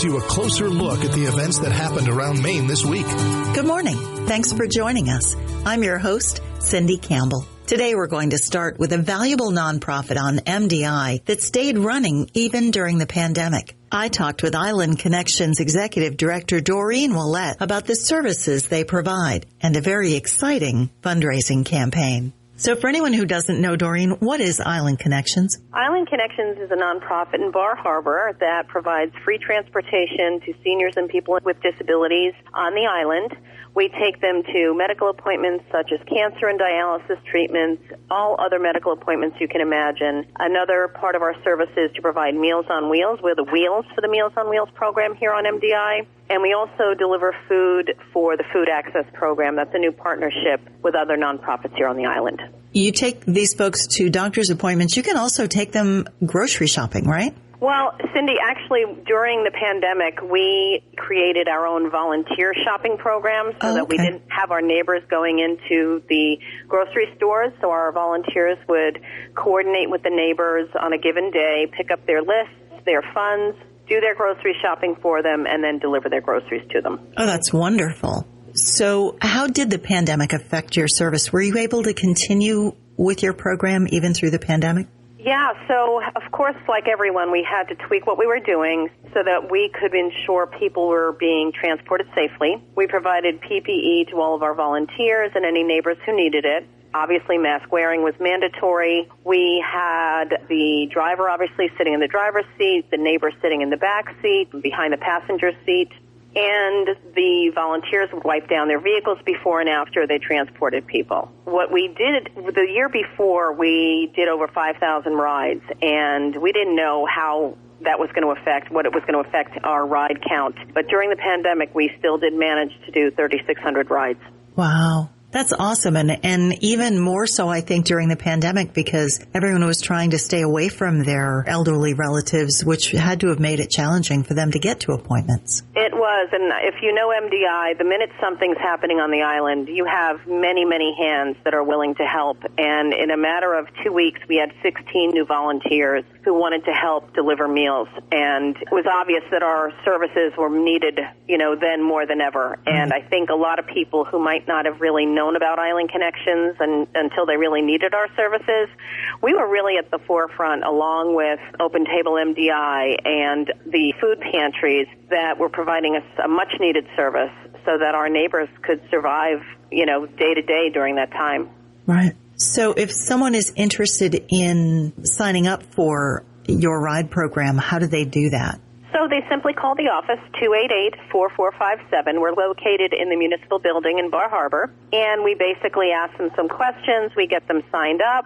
You a closer look at the events that happened around Maine this week. Good morning. Thanks for joining us. I'm your host, Cindy Campbell. Today we're going to start with a valuable nonprofit on MDI that stayed running even during the pandemic. I talked with Island Connections Executive Director Doreen Willett about the services they provide and a very exciting fundraising campaign. So for anyone who doesn't know, Doreen, what is Island Connections? Island Connections is a nonprofit in Bar Harbor that provides free transportation to seniors and people with disabilities on the island. We take them to medical appointments such as cancer and dialysis treatments, all other medical appointments you can imagine. Another part of our service is to provide Meals on Wheels. We're the wheels for the Meals on Wheels program here on MDI. And we also deliver food for the Food Access Program. That's a new partnership with other nonprofits here on the island. You take these folks to doctor's appointments. You can also take them grocery shopping, right? Well, Cindy, actually, during the pandemic, we created our own volunteer shopping program so that we didn't have our neighbors going into the grocery stores. So our volunteers would coordinate with the neighbors on a given day, pick up their lists, their funds, do their grocery shopping for them, and then deliver their groceries to them. Oh, that's wonderful. So how did the pandemic affect your service? Were you able to continue with your program even through the pandemic? Yeah, so of course, like everyone, we had to tweak what we were doing so that we could ensure people were being transported safely. We provided PPE to all of our volunteers and any neighbors who needed it. Obviously, mask wearing was mandatory. We had the driver obviously sitting in the driver's seat, the neighbor sitting in the back seat, behind the passenger seat, and the volunteers would wipe down their vehicles before and after they transported people. What we did the year before, we did over 5,000 rides, and we didn't know how that was going to affect, what it was going to affect our ride count. But during the pandemic, we still did manage to do 3,600 rides. Wow. That's awesome. And even more so, I think, during the pandemic, because everyone was trying to stay away from their elderly relatives, which had to have made it challenging for them to get to appointments. It was. And if you know MDI, the minute something's happening on the island, you have many, many hands that are willing to help. And in a matter of 2 weeks, we had 16 new volunteers who wanted to help deliver meals. And it was obvious that our services were needed, then more than ever. And I think a lot of people who might not have really known about Island Connections until they really needed our services, we were really at the forefront along with Open Table MDI and the food pantries that were providing us a much-needed service so that our neighbors could survive, day to day during that time. Right. So if someone is interested in signing up for your ride program, how do they do that? So they simply call the office, 288-4457. We're located in the municipal building in Bar Harbor, and we basically ask them some questions. We get them signed up.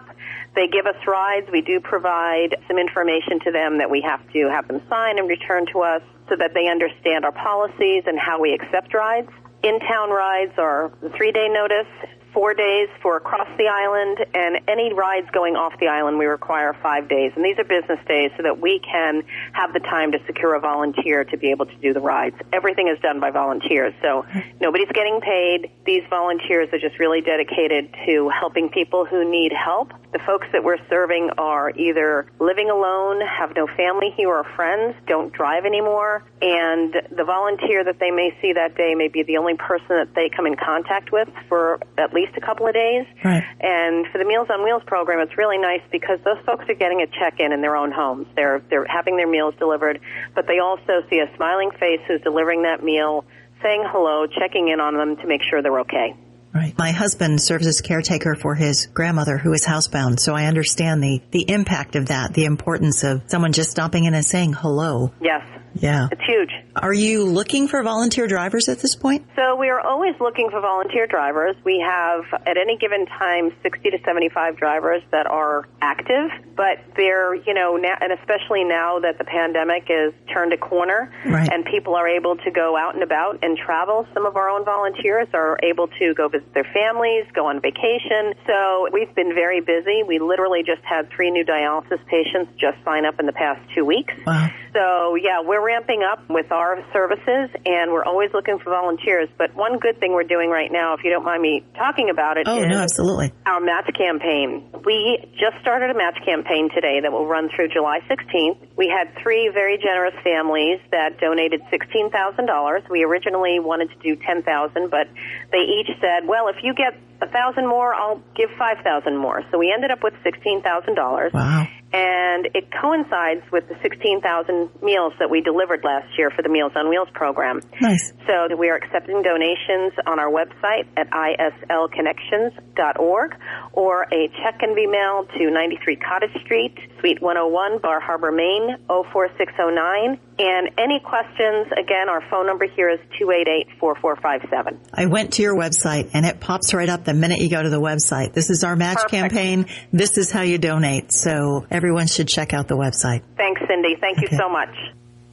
They give us rides. We do provide some information to them that we have to have them sign and return to us so that they understand our policies and how we accept rides. In-town rides are 3-day notice, 4 days for across the island, and any rides going off the island, we require 5 days. And these are business days so that we can have the time to secure a volunteer to be able to do the rides. Everything is done by volunteers, so nobody's getting paid. These volunteers are just really dedicated to helping people who need help. The folks that we're serving are either living alone, have no family here or friends, don't drive anymore, and the volunteer that they may see that day may be the only person that they come in contact with for at least a couple of days. Right. And for the Meals on Wheels program, it's really nice because those folks are getting a check-in in their own homes. They're having their meals delivered, but they also see a smiling face who's delivering that meal, saying hello, checking in on them to make sure they're okay. Right. My husband serves as caretaker for his grandmother who is housebound, so I understand the impact of that, the importance of someone just stopping in and saying hello. Yes. Yeah. It's huge. Are you looking for volunteer drivers at this point? So we are always looking for volunteer drivers. We have, at any given time, 60 to 75 drivers that are active, but they're, now, and especially now that the pandemic is turned a corner, right, and people are able to go out and about and travel. Some of our own volunteers are able to go visit their families, go on vacation. So we've been very busy. We literally just had 3 new dialysis patients just sign up in the past 2 weeks. Wow. So, yeah, we're ramping up with our services, and we're always looking for volunteers. But one good thing we're doing right now, if you don't mind me talking about it, no, absolutely. Our match campaign. We just started a match campaign today that will run through July 16th. We had 3 very generous families that donated $16,000. We originally wanted to do $10,000, but they each said, well, if you get $1,000 more, I'll give $5,000 more. So we ended up with $16,000. Wow. And it coincides with the 16,000 meals that we delivered last year for the Meals on Wheels program. Nice. So we are accepting donations on our website at islconnections.org, or a check can be mailed to 93 Cottage Street, Suite 101, Bar Harbor, Maine, 04609. And any questions, again, our phone number here is 288-4457. I went to your website, and it pops right up the minute you go to the website. This is our match campaign. This is how you donate. So everyone should check out the website. Thanks, Cindy. Thank you so much.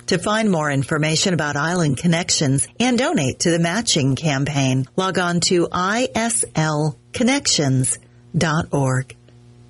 To find more information about Island Connections and donate to the matching campaign, log on to islconnections.org.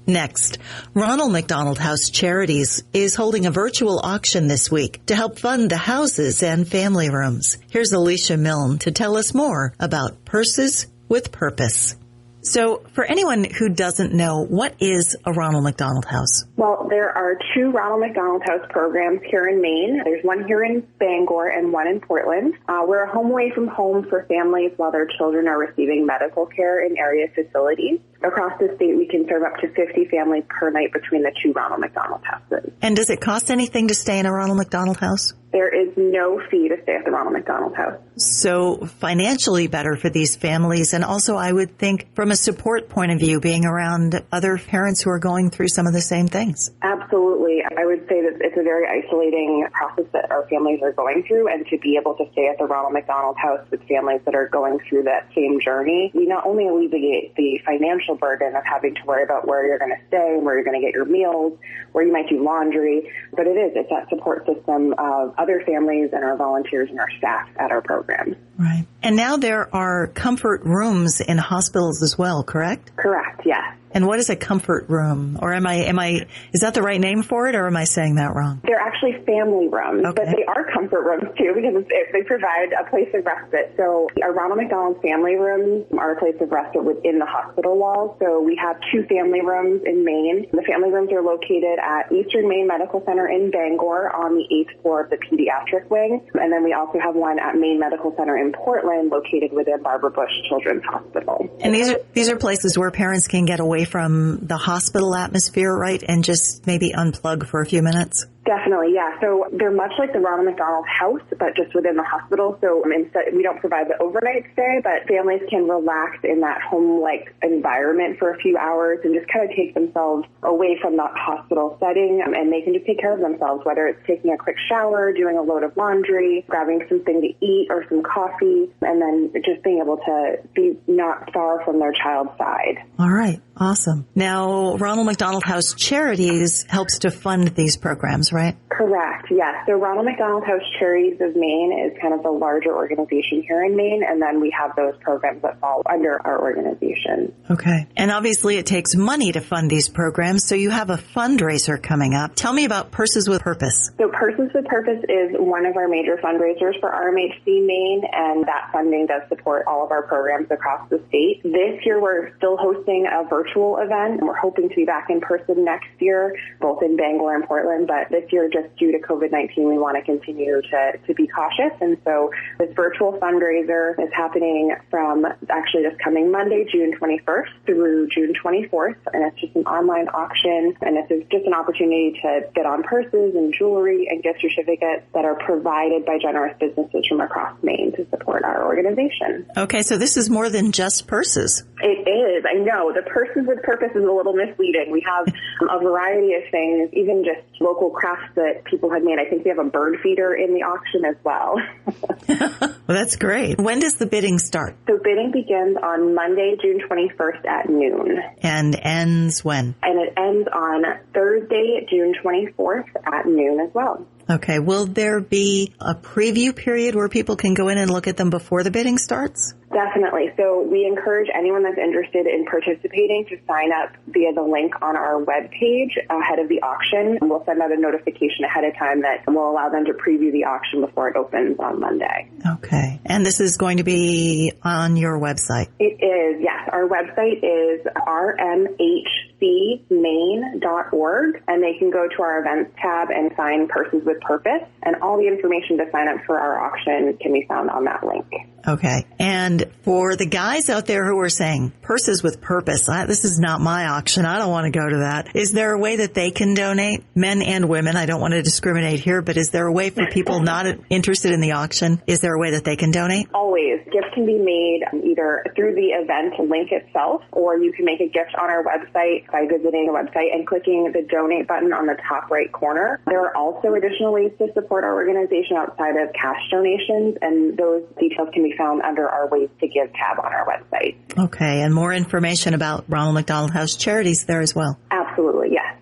Next, Ronald McDonald House Charities is holding a virtual auction this week to help fund the houses and family rooms. Here's Alisha Milne to tell us more about Purses with Purpose. So for anyone who doesn't know, what is a Ronald McDonald House? Well, there are 2 Ronald McDonald House programs here in Maine. There's one here in Bangor and one in Portland. We're a home away from home for families while their children are receiving medical care in area facilities. Across the state, we can serve up to 50 families per night between the 2 Ronald McDonald Houses. And does it cost anything to stay in a Ronald McDonald House? There is no fee to stay at the Ronald McDonald House. So financially better for these families, and also I would think from a support point of view, being around other parents who are going through some of the same things. Absolutely. I would say that it's a very isolating process that our families are going through, and to be able to stay at the Ronald McDonald House with families that are going through that same journey, we not only alleviate the financial burden of having to worry about where you're going to stay, where you're going to get your meals, where you might do laundry, but it's that support system of other families and our volunteers and our staff at our programs. Right. And now there are comfort rooms in hospitals as well, correct? Correct, yes. And what is a comfort room? Or is that the right name for it, or am I saying that wrong? They're actually family rooms, okay. But they are comfort rooms too, because they provide a place of respite. So our Ronald McDonald family rooms are a place of respite within the hospital walls. So we have 2 family rooms in Maine. The family rooms are located at Eastern Maine Medical Center in Bangor on the 8th floor of the pediatric wing. And then we also have one at Maine Medical Center in Portland, located within Barbara Bush Children's Hospital. And these are places where parents can get away from the hospital atmosphere, right, and just maybe unplug for a few minutes? Definitely, yeah. So they're much like the Ronald McDonald House, but just within the hospital. So instead, we don't provide the overnight stay, but families can relax in that home-like environment for a few hours and just kind of take themselves away from that hospital setting, and they can just take care of themselves, whether it's taking a quick shower, doing a load of laundry, grabbing something to eat or some coffee, and then just being able to be not far from their child's side. All right. Awesome. Now, Ronald McDonald House Charities helps to fund these programs, right? Correct, yes. So Ronald McDonald House Charities of Maine is kind of the larger organization here in Maine, and then we have those programs that fall under our organization. Okay. And obviously it takes money to fund these programs, so you have a fundraiser coming up. Tell me about Purses with Purpose. So Purses with Purpose is one of our major fundraisers for RMHC Maine, and that funding does support all of our programs across the state. This year we're still hosting a virtual event, and we're hoping to be back in person next year, both in Bangor and Portland, but this year, just due to COVID-19, we want to continue to be cautious. And so this virtual fundraiser is happening from actually this coming Monday, June 21st through June 24th. And it's just an online auction. And it's just an opportunity to bid on purses and jewelry and gift certificates that are provided by generous businesses from across Maine to support our organization. Okay, so this is more than just purses. It is. I know. The Purses with Purpose is a little misleading. We have a variety of things, even just local crafts that people have made. I think we have a bird feeder in the auction as well. Well, that's great. When does the bidding start? So bidding begins on Monday, June 21st at noon. And ends when? And it ends on Thursday, June 24th at noon as well. Okay. Will there be a preview period where people can go in and look at them before the bidding starts? Definitely. So we encourage anyone that's interested in participating to sign up via the link on our webpage ahead of the auction. We'll send out a notification ahead of time that will allow them to preview the auction before it opens on Monday. Okay. And this is going to be on your website? It is, yes. Our website is rmhcmaine.org, and they can go to our events tab and find Persons with Purpose, and all the information to sign up for our auction can be found on that link. Okay. And for the guys out there who are saying, Purses with Purpose, this is not my auction, I don't want to go to that. Is there a way that they can donate? Men and women, I don't want to discriminate here, but is there a way for people not interested in the auction? Is there a way that they can donate? Always. Gifts can be made either through the event link itself, or you can make a gift on our website by visiting the website and clicking the donate button on the top right corner. There are also additional ways to support our organization outside of cash donations, and those details can be found under our Ways to Give tab on our website. Okay, and more information about Ronald McDonald House Charities there as well? Absolutely, yes.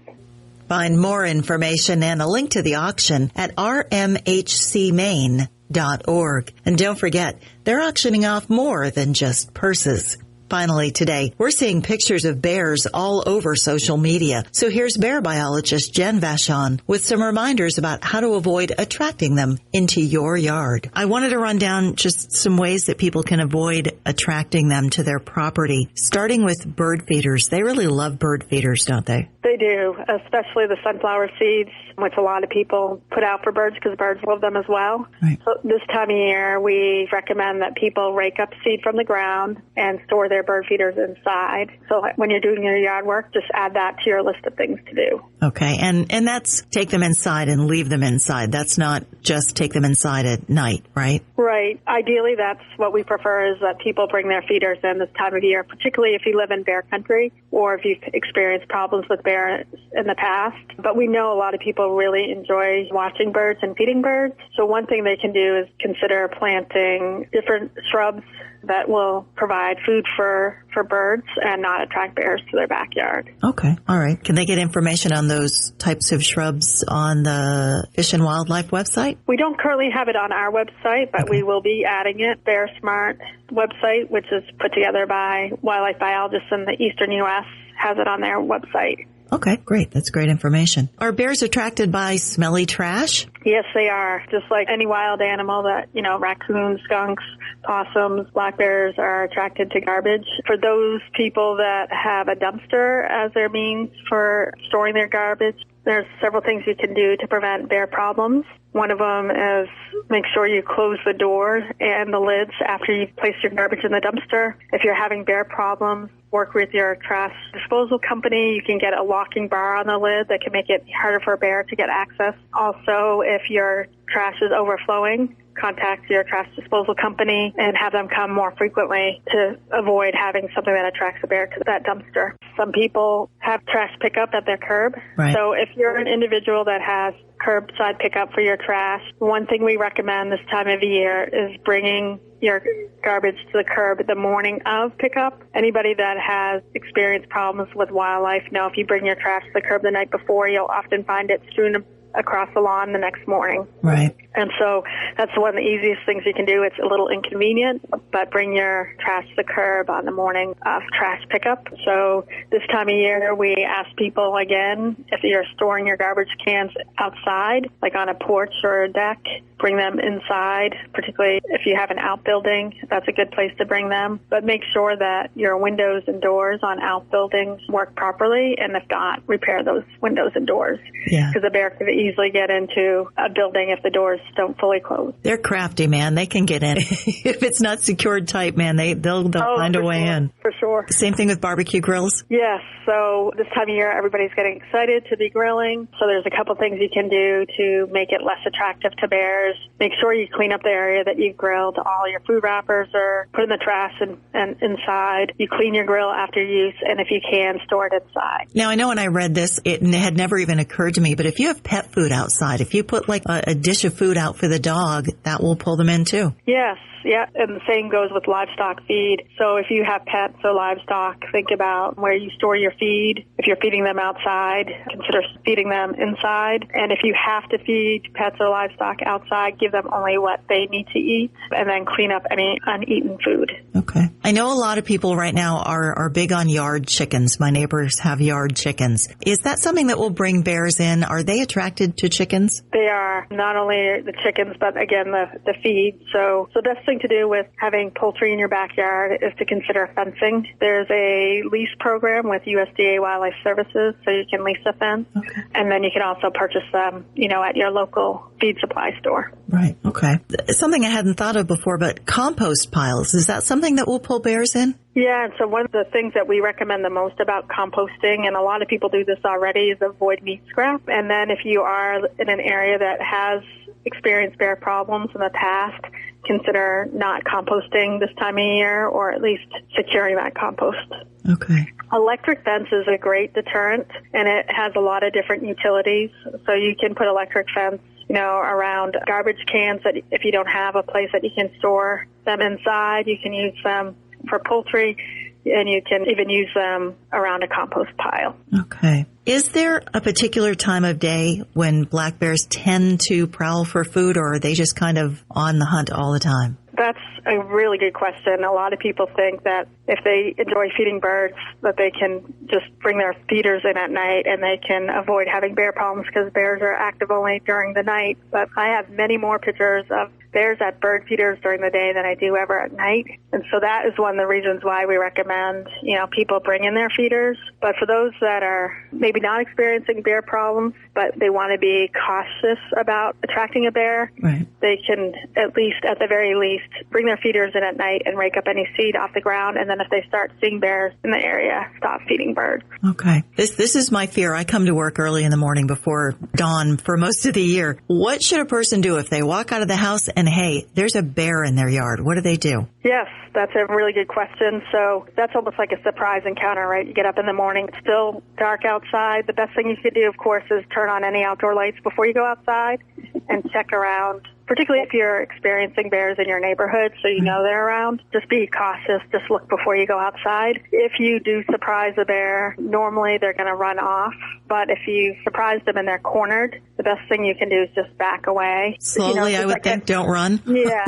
Find more information and a link to the auction at rmhcmaine.org. And don't forget, they're auctioning off more than just purses. Finally today, we're seeing pictures of bears all over social media. So here's bear biologist Jen Vachon with some reminders about how to avoid attracting them into your yard. I wanted to run down just some ways that people can avoid attracting them to their property, starting with bird feeders. They really love bird feeders, don't they? They do, especially the sunflower seeds, which a lot of people put out for birds because birds love them as well. Right. So this time of year, we recommend that people rake up seed from the ground and store their bird feeders inside. So when you're doing your yard work, just add that to your list of things to do. Okay, and that's take them inside and leave them inside. That's not just take them inside at night, right? Right. Ideally, that's what we prefer, is that people bring their feeders in this time of year, particularly if you live in bear country or if you've experienced problems with bears in the past. But we know a lot of people really enjoy watching birds and feeding birds. So one thing they can do is consider planting different shrubs that will provide food for birds and not attract bears to their backyard. Okay. All right. Can they get information on those types of shrubs on the Fish and Wildlife website? We don't currently have it on our website, but we will be adding it. Bear Smart website, which is put together by wildlife biologists in the eastern U.S., has it on their website. Okay, great. That's great information. Are bears attracted by smelly trash? Yes, they are. Just like any wild animal that, raccoons, skunks, possums, black bears are attracted to garbage. For those people that have a dumpster as their means for storing their garbage, there's several things you can do to prevent bear problems. One of them is make sure you close the door and the lids after you've placed your garbage in the dumpster. If you're having bear problems, work with your trash disposal company. You can get a locking bar on the lid that can make it harder for a bear to get access. Also, if your trash is overflowing, contact your trash disposal company and have them come more frequently to avoid having something that attracts a bear to that dumpster. Some people have trash pickup at their curb. Right. So if you're an individual that has curbside pickup for your trash, one thing we recommend this time of year is bringing your garbage to the curb the morning of pickup. Anybody that has experienced problems with wildlife know if you bring your trash to the curb the night before, you'll often find it strewn across the lawn the next morning. Right. And so that's one of the easiest things you can do. It's a little inconvenient, but bring your trash to the curb on the morning of trash pickup. So this time of year, we ask people again, if you're storing your garbage cans outside, like on a porch or a deck, bring them inside, particularly if you have an outbuilding. That's a good place to bring them. But make sure that your windows and doors on outbuildings work properly, and if not, repair those windows and doors. Yeah. Because a bear could easily get into a building if the doors don't fully close. They're crafty, man. They can get in. If it's not secured tight, man, they'll find a way in. For sure. Same thing with barbecue grills? Yes. So this time of year, everybody's getting excited to be grilling. So there's a couple things you can do to make it less attractive to bears. Make sure you clean up the area that you've grilled. All your food wrappers are put in the trash and inside. You clean your grill after use, and if you can, store it inside. Now, I know when I read this, it had never even occurred to me, but if you have pet pet food outside. If you put like a dish of food out for the dog, that will pull them in too. Yes. Yeah, and the same goes with livestock feed. So if you have pets or livestock, think about where you store your feed. If you're feeding them outside, consider feeding them inside. And if you have to feed pets or livestock outside, give them only what they need to eat, and then clean up any uneaten food. Okay. I know a lot of people right now are big on yard chickens. My neighbors have yard chickens. Is that something that will bring bears in? Are they attracted to chickens? They are, not only the chickens, but again, the feed. So the best thing to do with having poultry in your backyard is to consider fencing. There's a lease program with USDA Wildlife Services, so you can lease a fence. Okay. And then you can also purchase them, at your local feed supply store. Right. Okay. Something I hadn't thought of before, but compost piles. Is that something that will pull bears in? Yeah, and so one of the things that we recommend the most about composting, and a lot of people do this already, is avoid meat scrap. And then if you are in an area that has experienced bear problems in the past, consider not composting this time of year, or at least securing that compost. Okay. Electric fence is a great deterrent, and it has a lot of different utilities. So you can put electric fence around garbage cans that if you don't have a place that you can store them inside, you can use them for poultry, and you can even use them around a compost pile. Okay. Is there a particular time of day when black bears tend to prowl for food, or are they just kind of on the hunt all the time? That's a really good question. A lot of people think that if they enjoy feeding birds, that they can just bring their feeders in at night and they can avoid having bear problems because bears are active only during the night. But I have many more pictures of bears at bird feeders during the day than I do ever at night. And so that is one of the reasons why we recommend, people bring in their feeders. But for those that are maybe not experiencing bear problems, but they want to be cautious about attracting a bear, right, they can at the very least, bring their feeders in at night and rake up any seed off the ground. And then if they start seeing bears in the area, stop feeding birds. Okay. This is my fear. I come to work early in the morning before dawn for most of the year. What should a person do if they walk out of the house and, hey, there's a bear in their yard? What do they do? Yes, that's a really good question. So that's almost like a surprise encounter, right? You get up in the morning, it's still dark outside. The best thing you could do, of course, is turn on any outdoor lights before you go outside and check around, particularly if you're experiencing bears in your neighborhood, so you know they're around. Just be cautious. Just look before you go outside. If you do surprise a bear, normally they're going to run off. But if you surprise them and they're cornered, the best thing you can do is just back away. Slowly, I would think. Don't run. Yeah,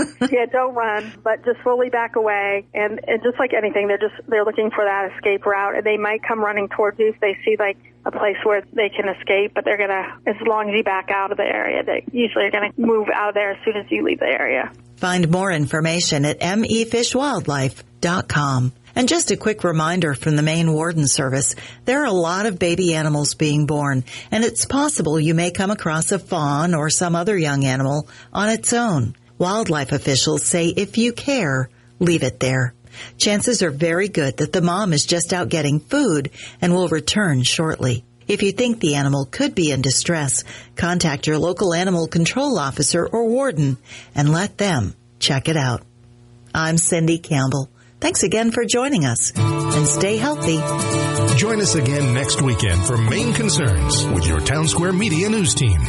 don't run, but just slowly back away. And just like anything, they're looking for that escape route, and they might come running towards you if they see like a place where they can escape, but they're going to, as long as you back out of the area, they usually are going to move out of there as soon as you leave the area. Find more information at mefishwildlife.com. And just a quick reminder from the Maine Warden Service, there are a lot of baby animals being born, and it's possible you may come across a fawn or some other young animal on its own. Wildlife officials say if you care, leave it there. Chances are very good that the mom is just out getting food and will return shortly. If you think the animal could be in distress, contact your local animal control officer or warden and let them check it out. I'm Cindy Campbell. Thanks again for joining us, and stay healthy. Join us again next weekend for Maine Concerns with your Town Square Media News Team.